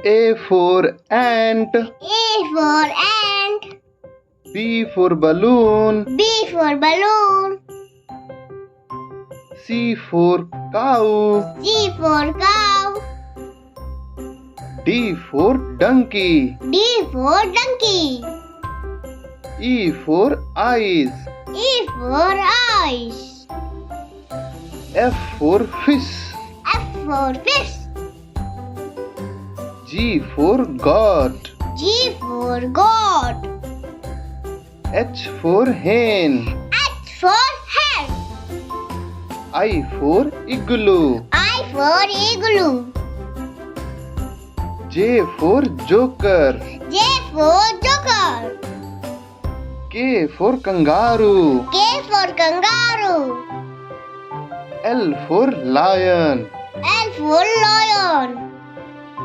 A for ant. A for ant. B for balloon. B for balloon. C for cow. C for cow. D for donkey. D for donkey. E for eyes. E for eyes. F for fish. F for fish. G for goat. G for goat. H for hen. H for hen. I for igloo. I for igloo. J for joker. J for joker. K for kangaroo. K for kangaroo. L for lion. L for lion.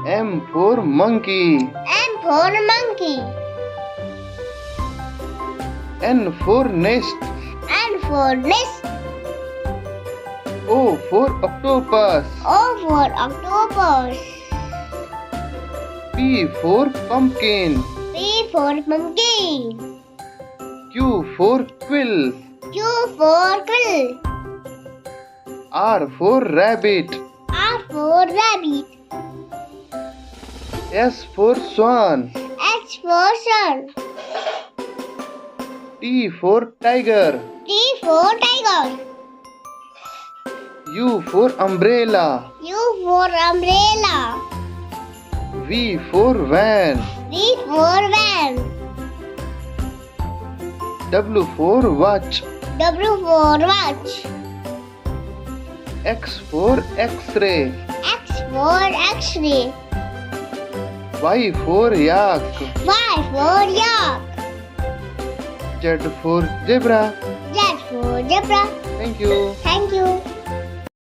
M for monkey. M for monkey. N for nest. N for nest. O for octopus. O for octopus. P for pumpkin. P for pumpkin. Q for quill. Q for quill. R for rabbit. R for rabbit. S for swan. S for sun. T for tiger. T for tiger. U for umbrella. U for umbrella. V for van. V for van. W for watch. W for watch. X for x-ray. X for x-ray. Y for yak. Y for yak. Z for zebra. Z for zebra. Thank you. Thank you.